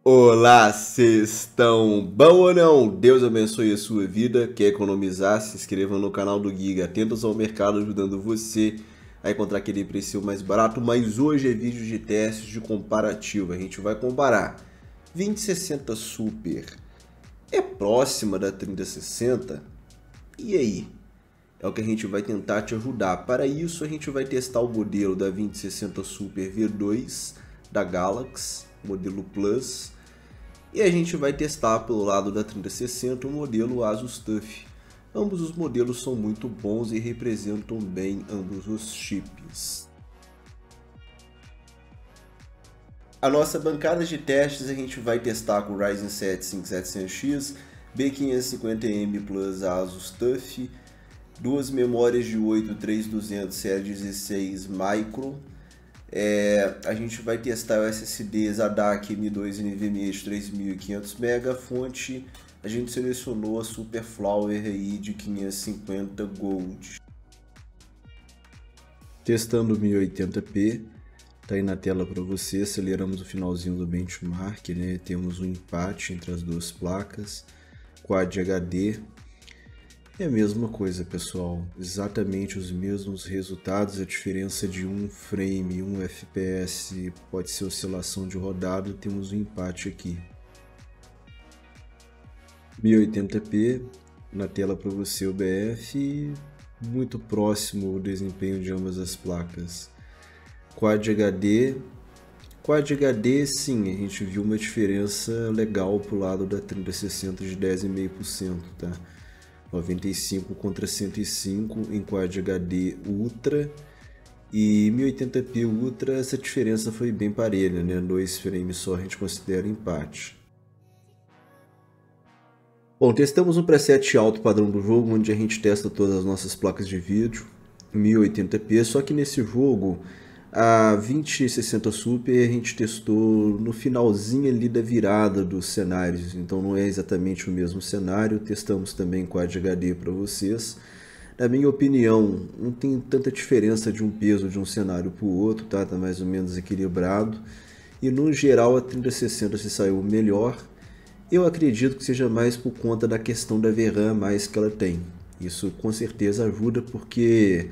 Olá, vocês estão bom ou não? Deus abençoe a sua vida. Quer economizar? Se inscreva no canal do Giga. Atentos ao mercado, ajudando você a encontrar aquele preço mais barato. Mas hoje é vídeo de testes de comparativo. A gente vai comparar 2060 Super. É próxima da 3060? E aí? É o que a gente vai tentar te ajudar. Para isso, a gente vai testar o modelo da 2060 Super V2 da Galaxy, modelo Plus. E a gente vai testar pelo lado da 3060 o modelo Asus TUF. Ambos os modelos são muito bons e representam bem ambos os chips. A nossa bancada de testes a gente vai testar com o Ryzen 7 5700X, B550M Plus Asus TUF, duas memórias de 8 3200 série 16 Micro. A gente vai testar o SSD ZADAK M2 NVMe de 3500 MB, fonte a gente selecionou a Superflower aí de 550 Gold. Testando 1080p, tá aí na tela para você, aceleramos o finalzinho do benchmark, né? Temos um empate entre as duas placas, Quad HD. É a mesma coisa, pessoal, exatamente os mesmos resultados, a diferença de um frame, um FPS, pode ser oscilação de rodada, temos um empate aqui. 1080p, na tela para você o BF, muito próximo o desempenho de ambas as placas. Quad HD, sim, a gente viu uma diferença legal para o lado da 3060 de 10,5%, tá? 95 contra 105 em Quad HD Ultra e 1080p Ultra, essa diferença foi bem parelha, né? 2 frames só a gente considera empate. Bom, testamos um preset alto padrão do jogo, onde a gente testa todas as nossas placas de vídeo 1080p, só que nesse jogo a 2060 Super a gente testou no finalzinho ali da virada dos cenários, então não é exatamente o mesmo cenário. Testamos também Quad HD para vocês. Na minha opinião, não tem tanta diferença de um peso de um cenário para o outro, tá mais ou menos equilibrado. E no geral a 3060 se saiu melhor. Eu acredito que seja mais por conta da questão da VRAM mais que ela tem. Isso com certeza ajuda, porque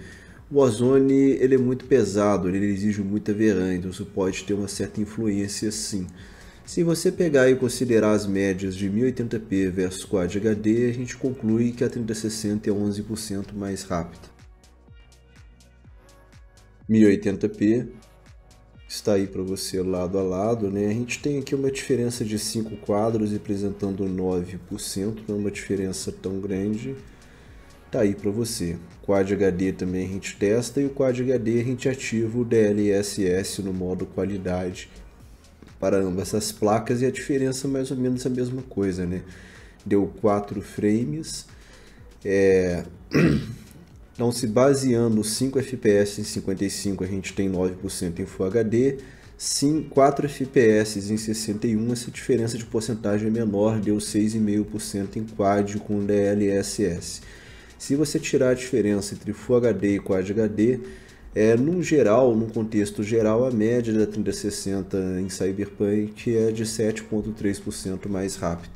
o Ozone ele é muito pesado, ele exige muita VRAM, então isso pode ter uma certa influência sim. Se você pegar e considerar as médias de 1080p versus Quad HD, a gente conclui que a 3060 é 11% mais rápida. 1080p está aí para você lado a lado, né? A gente tem aqui uma diferença de 5 quadros representando 9%, não é uma diferença tão grande. Tá aí para você. Quad HD também a gente testa, e o Quad HD a gente ativa o DLSS no modo qualidade para ambas essas placas, e a diferença é mais ou menos a mesma coisa, né? Deu 4 frames. Então, se baseando 5 FPS em 55, a gente tem 9% em Full HD, 4 FPS em 61, essa diferença de porcentagem é menor, deu 6,5% em Quad com DLSS. Se você tirar a diferença entre Full HD e Quad HD, no geral, no contexto geral, a média da 3060 em Cyberpunk é de 7,3% mais rápida.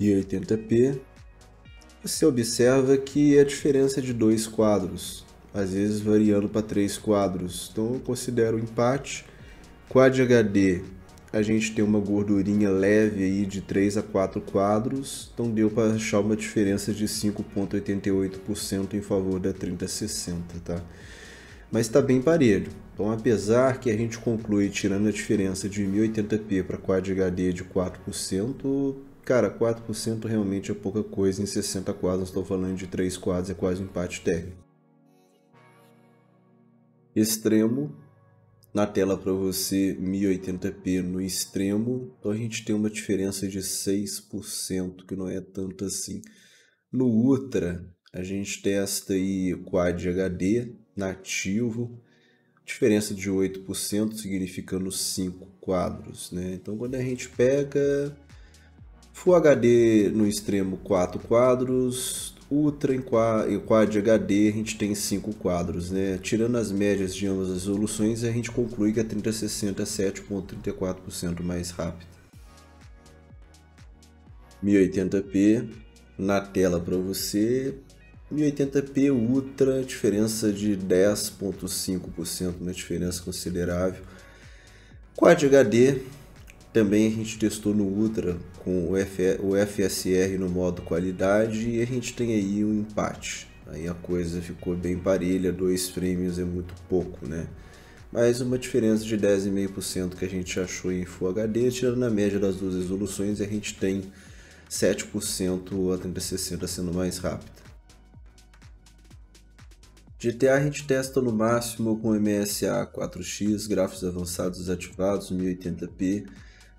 1080p, você observa que a diferença é de 2 quadros, às vezes variando para 3 quadros, então eu considero empate. Quad HD, a gente tem uma gordurinha leve aí de 3 a 4 quadros, então deu para achar uma diferença de 5,88% em favor da 3060, tá? Mas está bem parelho. Então, apesar que a gente conclui tirando a diferença de 1080p para Quad HD de 4%, cara, 4% realmente é pouca coisa. Em 60 quadros, estou falando de 3 quadros, é quase um empate técnico. Extremo, na tela para você 1080p no extremo, então a gente tem uma diferença de 6%, que não é tanto assim. No Ultra, a gente testa aí Quad HD nativo, diferença de 8%, significando 5 quadros, né? Então quando a gente pega Full HD no extremo 4 quadros, Ultra e Quad HD a gente tem 5 quadros, né? Tirando as médias de ambas as resoluções, a gente conclui que a 3060 é 7,34% mais rápida. 1080p na tela para você, 1080p Ultra, diferença de 10,5%, uma diferença considerável. Quad HD também a gente testou no Ultra com o FSR no modo qualidade e a gente tem aí um empate. Aí a coisa ficou bem parelha, 2 frames é muito pouco, né? Mas uma diferença de 10,5% que a gente achou em Full HD, tirando a média das duas resoluções, a gente tem 7% a 3060 sendo mais rápida. GTA a gente testa no máximo com MSA 4x, gráficos avançados ativados, 1080p,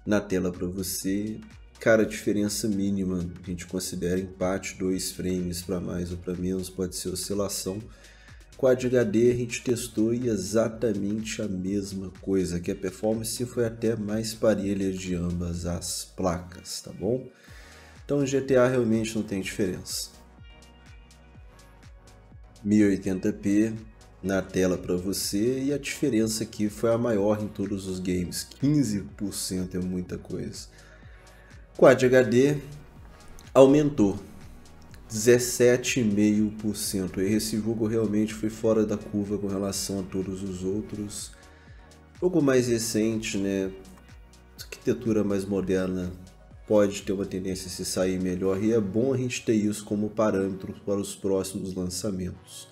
na tela para você. Cara, diferença mínima, a gente considera empate, 2 frames para mais ou para menos, pode ser oscilação. Quad HD a gente testou e exatamente a mesma coisa, que a performance foi até mais parelha de ambas as placas, tá bom? Então GTA realmente não tem diferença. 1080p na tela para você e a diferença aqui foi a maior em todos os games, 15% é muita coisa. Quad HD aumentou 17,5%. Esse jogo realmente foi fora da curva com relação a todos os outros. Jogo mais recente, né? Arquitetura mais moderna pode ter uma tendência a se sair melhor e é bom a gente ter isso como parâmetro para os próximos lançamentos.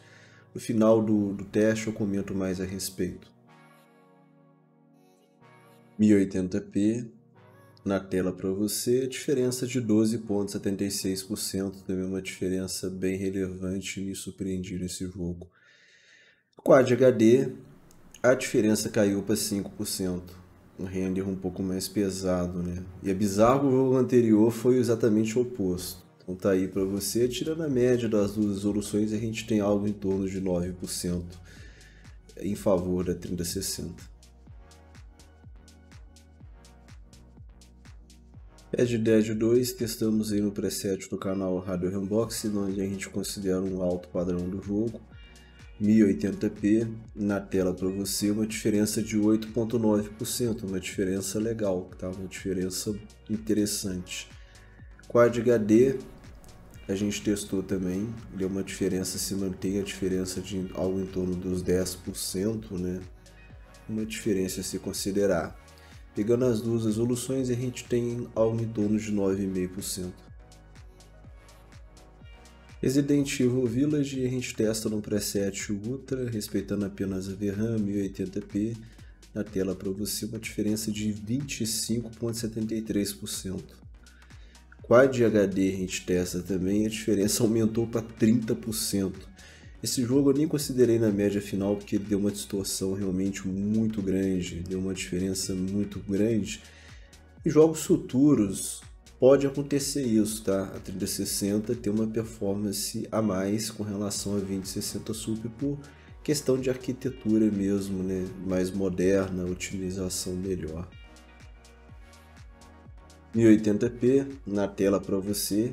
No final do teste eu comento mais a respeito. 1080p na tela para você, diferença de 12,76%, também uma diferença bem relevante e me surpreendi nesse jogo. Quad HD, a diferença caiu para 5%. Um render um pouco mais pesado, né? E é bizarro, o jogo anterior foi exatamente o oposto. Então tá aí para você, tirando a média das duas resoluções, a gente tem algo em torno de 9% em favor da 3060. Red Dead 2, testamos aí no preset do canal Hardware Unboxing, onde a gente considera um alto padrão do jogo. 1080p na tela para você, uma diferença de 8,9%, uma diferença legal, tá? Uma diferença interessante. Quad HD a gente testou também, deu uma diferença, se mantém a diferença de algo em torno dos 10%, né? Uma diferença a se considerar. Pegando as duas resoluções, a gente tem algo em torno de 9,5%. Resident Evil Village a gente testa no preset Ultra, respeitando apenas a VRAM 1080p, na tela para você uma diferença de 25,73%. Quad HD a gente testa também, a diferença aumentou para 30%. Esse jogo eu nem considerei na média final porque ele deu uma distorção realmente muito grande, deu uma diferença muito grande. Em jogos futuros pode acontecer isso, tá? A 3060 tem uma performance a mais com relação a 2060 Super por questão de arquitetura mesmo, né? Mais moderna, otimização melhor. 1080p na tela para você.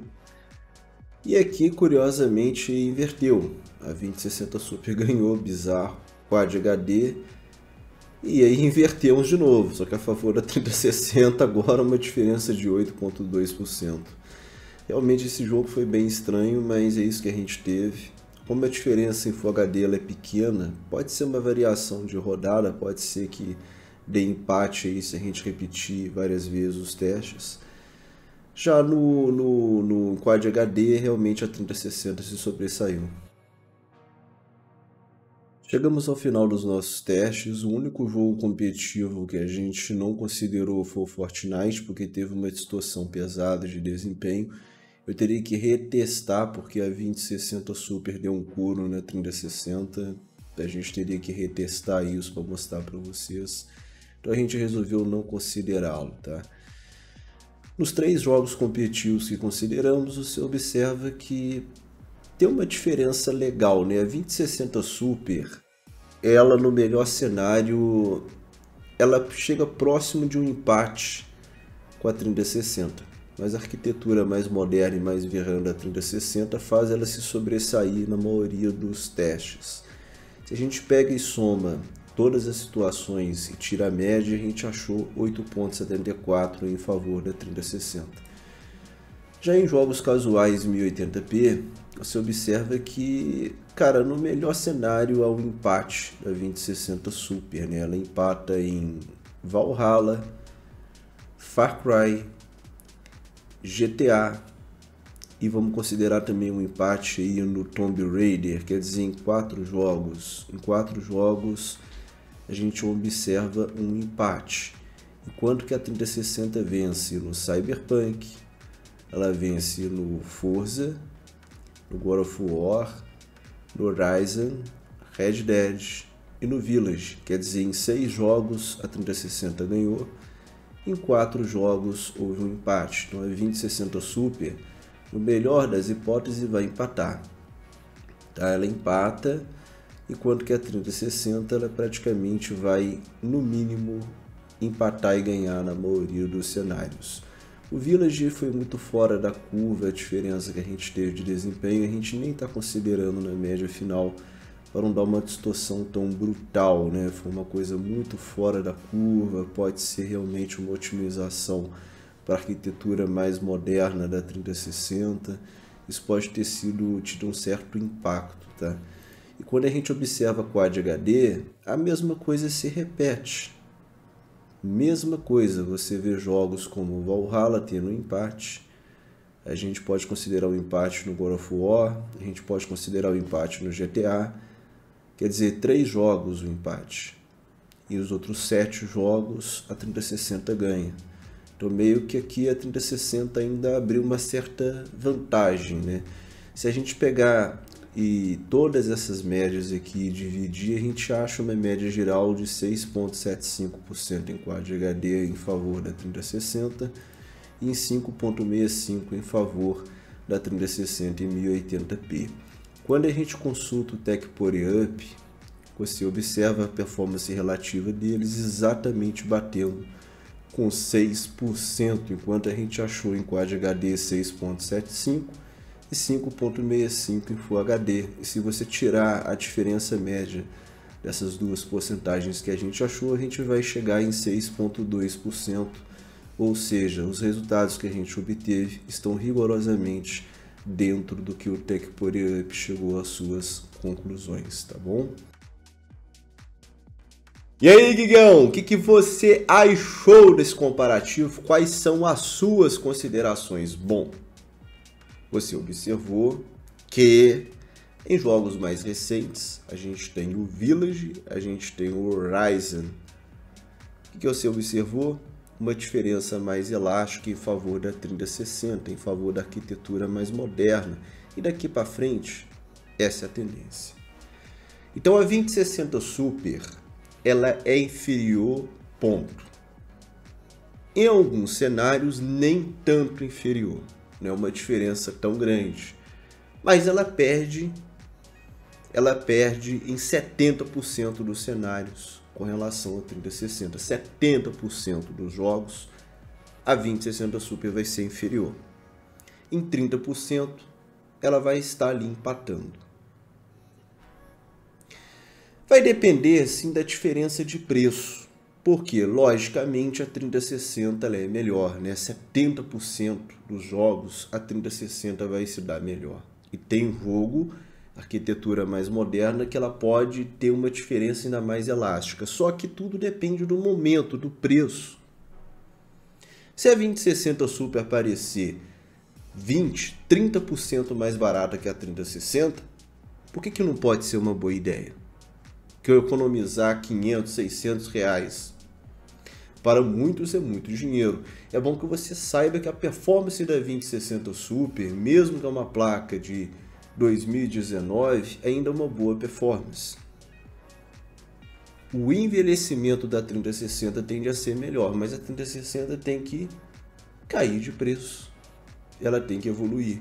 E aqui, curiosamente, inverteu. A 2060 Super ganhou, bizarro. Quad HD. E aí invertemos de novo, só que a favor da 3060 agora uma diferença de 8,2%. Realmente esse jogo foi bem estranho, mas é isso que a gente teve. Como a diferença em Full HD ela é pequena, pode ser uma variação de rodada, pode ser que dê empate aí se a gente repetir várias vezes os testes. Já no Quad HD, realmente a 3060 se sobressaiu. Chegamos ao final dos nossos testes. O único jogo competitivo que a gente não considerou foi o Fortnite, porque teve uma distorção pesada de desempenho. Eu teria que retestar, porque a 2060 Super deu um curo na 3060. A gente teria que retestar isso para mostrar para vocês. Então a gente resolveu não considerá-lo, tá? Nos 3 jogos competitivos que consideramos, você observa que tem uma diferença legal, né? A 2060 Super, ela no melhor cenário, ela chega próximo de um empate com a 3060. mas a arquitetura mais moderna e mais verão da 3060 faz ela se sobressair na maioria dos testes. Se a gente pega e soma todas as situações e tira a média, a gente achou 8,74 em favor da 3060. Já em jogos casuais 1080p, você observa que, cara, no melhor cenário há um empate da 2060 Super, né? Ela empata em Valhalla, Far Cry, GTA, e vamos considerar também um empate aí no Tomb Raider, quer dizer, em 4 jogos. Em 4 jogos a gente observa um empate. Enquanto que a 3060 vence no Cyberpunk, ela vence no Forza, no God of War, no Horizon, Red Dead e no Village. Quer dizer, em 6 jogos a 3060 ganhou, em 4 jogos houve um empate. Então a 2060 Super, no melhor das hipóteses, vai empatar. Tá? Ela empata, enquanto que a 3060 ela praticamente vai, no mínimo, empatar e ganhar na maioria dos cenários. O Village foi muito fora da curva, a diferença que a gente teve de desempenho, a gente nem está considerando na média final para não dar uma distorção tão brutal, né? Foi uma coisa muito fora da curva, pode ser realmente uma otimização para a arquitetura mais moderna da 3060, isso pode ter tido um certo impacto, tá? E quando a gente observa Quad HD, a mesma coisa se repete. Mesma coisa, você vê jogos como Valhalla tendo um empate, a gente pode considerar o empate no God of War, a gente pode considerar o empate no GTA, quer dizer, 3 jogos o empate, e os outros 7 jogos a 3060 ganha. Então meio que aqui a 3060 ainda abriu uma certa vantagem, né? Se a gente pegar e todas essas médias aqui dividir, a gente acha uma média geral de 6,75% em Quad HD em favor da 3060 e em 5,65% em favor da 3060 em 1080p. Quando a gente consulta o Tech Power Up, você observa a performance relativa deles exatamente batendo com 6%, enquanto a gente achou em Quad HD 6,75% e 5,65% em Full HD. E se você tirar a diferença média dessas duas porcentagens que a gente achou, a gente vai chegar em 6,2%, ou seja, os resultados que a gente obteve estão rigorosamente dentro do que o Tech Power Up chegou às suas conclusões, tá bom? E aí, Guigão, o que você achou desse comparativo? Quais são as suas considerações? Bom, você observou que em jogos mais recentes a gente tem o Village, a gente tem o Horizon. O que você observou? Uma diferença mais elástica em favor da 3060, em favor da arquitetura mais moderna. E daqui para frente, essa é a tendência. Então a 2060 Super, ela é inferior, ponto. Em alguns cenários, nem tanto inferior. Não é uma diferença tão grande, mas ela perde em 70% dos cenários com relação a 3060. 70% dos jogos a 2060 Super vai ser inferior. Em 30% ela vai estar ali empatando. Vai depender sim da diferença de preço. Porque, logicamente, a 3060 ela é melhor, né? 70% dos jogos a 3060 vai se dar melhor. E tem jogo, arquitetura mais moderna, que ela pode ter uma diferença ainda mais elástica. Só que tudo depende do momento, do preço. Se a 2060 Super aparecer 20, 30% mais barata que a 3060, por que não pode ser uma boa ideia? Que eu economizar 500, 600 reais. Para muitos é muito dinheiro. É bom que você saiba que a performance da 2060 Super, mesmo que é uma placa de 2019, ainda é uma boa performance. O envelhecimento da 3060 tende a ser melhor, mas a 3060 tem que cair de preço. Ela tem que evoluir.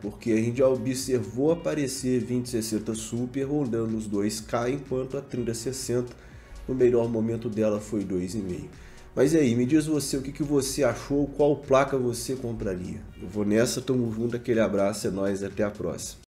Porque a gente já observou aparecer 2060 Super rondando os 2K, enquanto a 3060, no melhor momento dela, foi 2,5. Mas e aí, me diz você o que você achou, qual placa você compraria? Eu vou nessa, tamo junto, aquele abraço, é nóis, até a próxima.